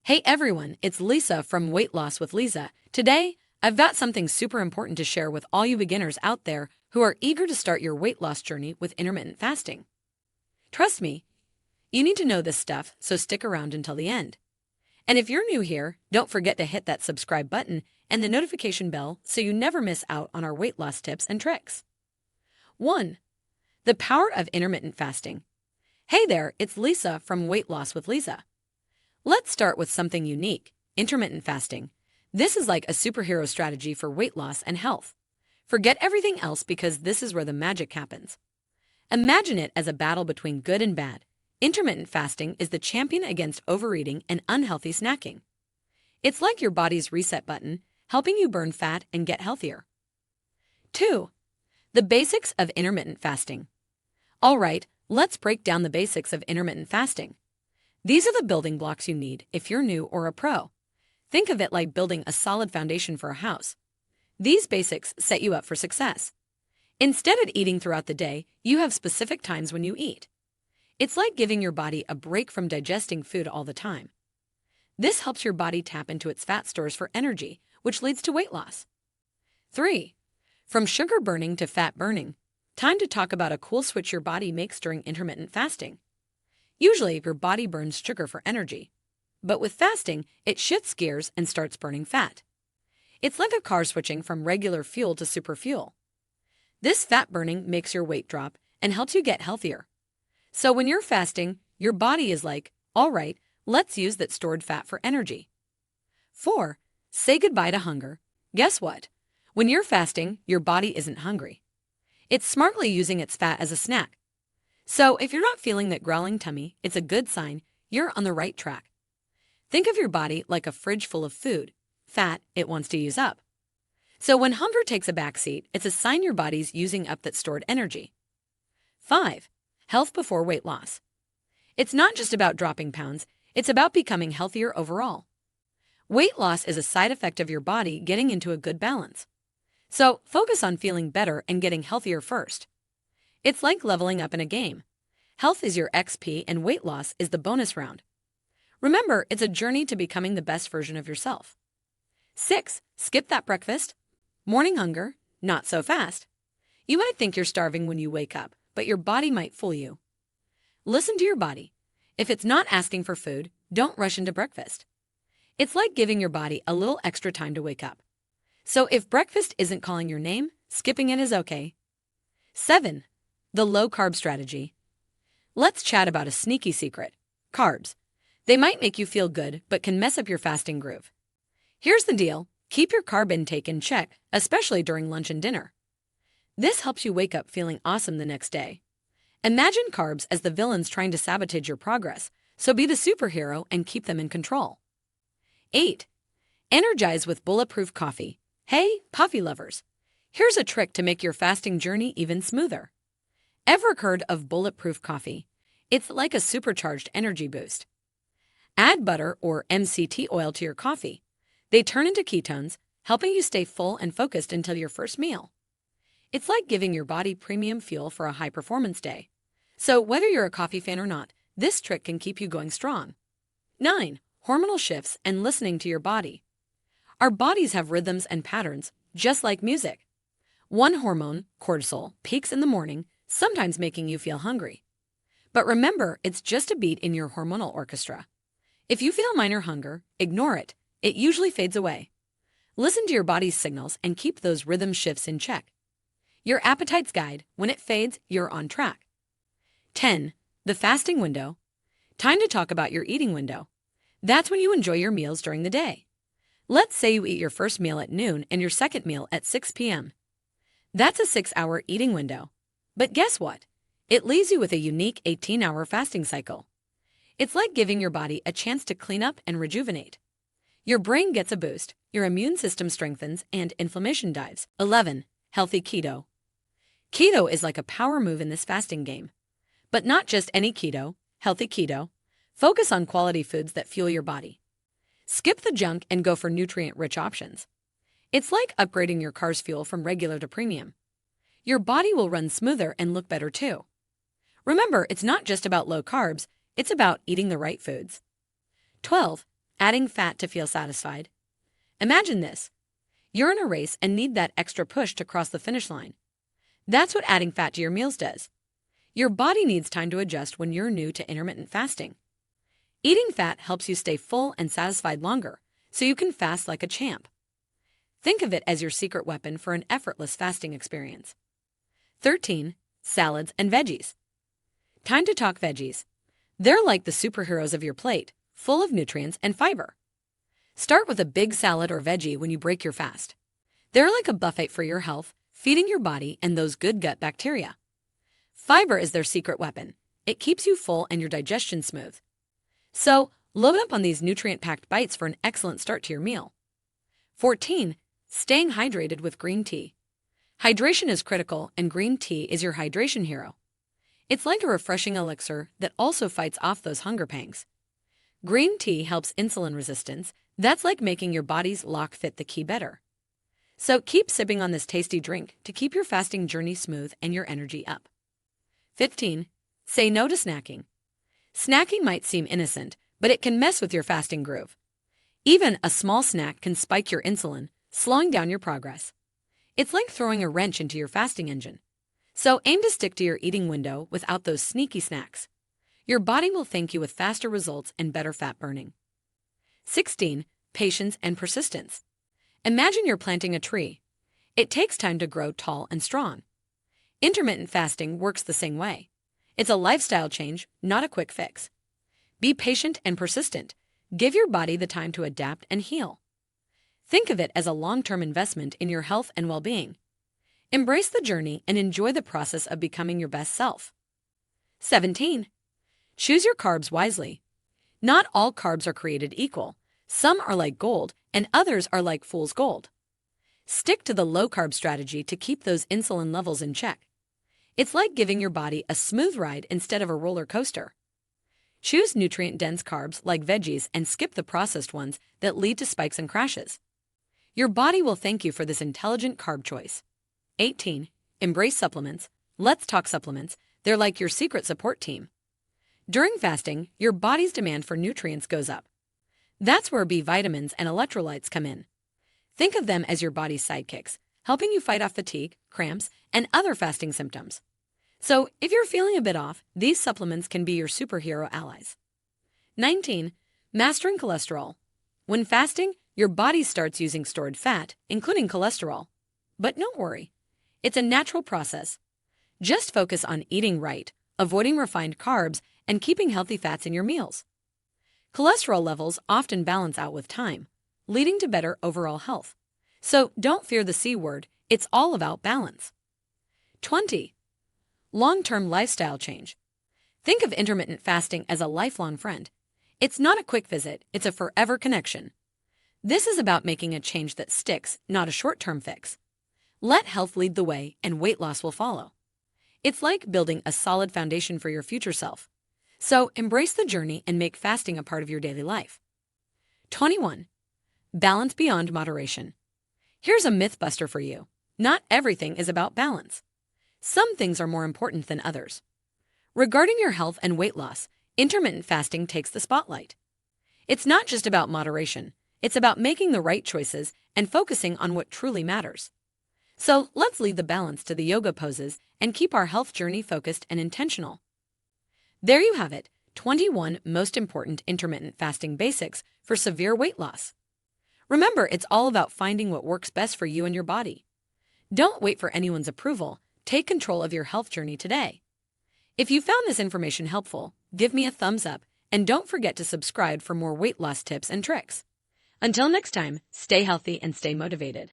Hey everyone, it's Lisa from Weight Loss with Lisa. Today, I've got something super important to share with all you beginners out there who are eager to start your weight loss journey with intermittent fasting. Trust me, you need to know this stuff, so stick around until the end. And if you're new here, don't forget to hit that subscribe button and the notification bell so you never miss out on our weight loss tips and tricks. 1. The power of intermittent fasting. Hey there, it's Lisa from Weight Loss with Lisa. Let's start with something unique, intermittent fasting. This is like a superhero strategy for weight loss and health. Forget everything else because this is where the magic happens. Imagine it as a battle between good and bad. Intermittent fasting is the champion against overeating and unhealthy snacking. It's like your body's reset button, helping you burn fat and get healthier. 2. The basics of intermittent fasting. All right, let's break down the basics of intermittent fasting. These are the building blocks you need if you're new or a pro. Think of it like building a solid foundation for a house. These basics set you up for success. Instead of eating throughout the day, you have specific times when you eat. It's like giving your body a break from digesting food all the time. This helps your body tap into its fat stores for energy, which leads to weight loss. 3. From sugar burning to fat burning. Time to talk about a cool switch your body makes during intermittent fasting. Usually, your body burns sugar for energy. But with fasting, it shifts gears and starts burning fat. It's like a car switching from regular fuel to super fuel. This fat burning makes your weight drop and helps you get healthier. So when you're fasting, your body is like, all right, let's use that stored fat for energy. 4. Say goodbye to hunger. Guess what? When you're fasting, your body isn't hungry. It's smartly using its fat as a snack. So if you're not feeling that growling tummy, it's a good sign you're on the right track. Think of your body like a fridge full of food, fat it wants to use up. So when hunger takes a backseat, it's a sign your body's using up that stored energy. 5. Health before weight loss. It's not just about dropping pounds, it's about becoming healthier overall. Weight loss is a side effect of your body getting into a good balance. So focus on feeling better and getting healthier first. It's like leveling up in a game. Health is your XP and weight loss is the bonus round. Remember, it's a journey to becoming the best version of yourself. 6. Skip that breakfast. Morning hunger, not so fast. You might think you're starving when you wake up, but your body might fool you. Listen to your body. If it's not asking for food, don't rush into breakfast. It's like giving your body a little extra time to wake up. So if breakfast isn't calling your name, skipping it is okay. 7. The low-carb strategy. Let's chat about a sneaky secret. Carbs. They might make you feel good, but can mess up your fasting groove. Here's the deal. Keep your carb intake in check, especially during lunch and dinner. This helps you wake up feeling awesome the next day. Imagine carbs as the villains trying to sabotage your progress, so be the superhero and keep them in control. 8. Energize with Bulletproof Coffee. Hey, coffee lovers. Here's a trick to make your fasting journey even smoother. Ever heard of Bulletproof Coffee? It's like a supercharged energy boost. Add butter or MCT oil to your coffee. They turn into ketones, helping you stay full and focused until your first meal. It's like giving your body premium fuel for a high-performance day. So whether you're a coffee fan or not, this trick can keep you going strong. 9. Hormonal shifts and listening to your body. Our bodies have rhythms and patterns, just like music. One hormone, cortisol, peaks in the morning, sometimes making you feel hungry. But remember, it's just a beat in your hormonal orchestra. If you feel minor hunger, ignore it. It usually fades away. Listen to your body's signals and keep those rhythm shifts in check. Your appetite's guide. When it fades, you're on track. 10. The fasting window. Time to talk about your eating window. That's when you enjoy your meals during the day. Let's say you eat your first meal at noon and your second meal at 6 p.m. That's a 6-hour eating window. But guess what? It leaves you with a unique 18-hour fasting cycle. It's like giving your body a chance to clean up and rejuvenate. Your brain gets a boost, your immune system strengthens, and inflammation dives. 11. Healthy keto. Keto is like a power move in this fasting game. But not just any keto, healthy keto. Focus on quality foods that fuel your body. Skip the junk and go for nutrient-rich options. It's like upgrading your car's fuel from regular to premium. Your body will run smoother and look better too. Remember, it's not just about low carbs, it's about eating the right foods. 12. Adding fat to feel satisfied. Imagine this. You're in a race and need that extra push to cross the finish line. That's what adding fat to your meals does. Your body needs time to adjust when you're new to intermittent fasting. Eating fat helps you stay full and satisfied longer, so you can fast like a champ. Think of it as your secret weapon for an effortless fasting experience. 13. Salads and veggies. Time to talk veggies. They're like the superheroes of your plate, full of nutrients and fiber. Start with a big salad or veggie when you break your fast. They're like a buffet for your health, feeding your body and those good gut bacteria. Fiber is their secret weapon. It keeps you full and your digestion smooth. So, load up on these nutrient-packed bites for an excellent start to your meal. 14. Staying hydrated with green tea. Hydration is critical, and green tea is your hydration hero. It's like a refreshing elixir that also fights off those hunger pangs. Green tea helps insulin resistance. That's like making your body's lock fit the key better. So keep sipping on this tasty drink to keep your fasting journey smooth and your energy up. 15. Say no to snacking. Snacking might seem innocent, but it can mess with your fasting groove. Even a small snack can spike your insulin, slowing down your progress. It's like throwing a wrench into your fasting engine. So aim to stick to your eating window without those sneaky snacks. Your body will thank you with faster results and better fat burning. 16. Patience and persistence. Imagine you're planting a tree. It takes time to grow tall and strong. Intermittent fasting works the same way. It's a lifestyle change, not a quick fix. Be patient and persistent. Give your body the time to adapt and heal. Think of it as a long-term investment in your health and well-being. Embrace the journey and enjoy the process of becoming your best self. 17. Choose your carbs wisely. Not all carbs are created equal. Some are like gold, and others are like fool's gold. Stick to the low-carb strategy to keep those insulin levels in check. It's like giving your body a smooth ride instead of a roller coaster. Choose nutrient-dense carbs like veggies and skip the processed ones that lead to spikes and crashes. Your body will thank you for this intelligent carb choice. 18. Embrace supplements. Let's talk supplements. They're like your secret support team. During fasting, your body's demand for nutrients goes up. That's where B vitamins and electrolytes come in. Think of them as your body's sidekicks, helping you fight off fatigue, cramps, and other fasting symptoms. So, if you're feeling a bit off, these supplements can be your superhero allies. 19. Mastering cholesterol. When fasting, your body starts using stored fat, including cholesterol. But don't worry. It's a natural process. Just focus on eating right, avoiding refined carbs, and keeping healthy fats in your meals. Cholesterol levels often balance out with time, leading to better overall health. So don't fear the C word, it's all about balance. 20. Long-term lifestyle change. Think of intermittent fasting as a lifelong friend. It's not a quick visit, it's a forever connection. This is about making a change that sticks, not a short-term fix. Let health lead the way and weight loss will follow. It's like building a solid foundation for your future self. So embrace the journey and make fasting a part of your daily life. 21. Balance beyond moderation. Here's a myth buster for you. Not everything is about balance. Some things are more important than others. Regarding your health and weight loss, intermittent fasting takes the spotlight. It's not just about moderation. It's about making the right choices and focusing on what truly matters. So let's lead the balance to the yoga poses and keep our health journey focused and intentional. There you have it, 21 most important intermittent fasting basics for severe weight loss. Remember, it's all about finding what works best for you and your body. Don't wait for anyone's approval. Take control of your health journey today. If you found this information helpful, give me a thumbs up and don't forget to subscribe for more weight loss tips and tricks. Until next time, stay healthy and stay motivated.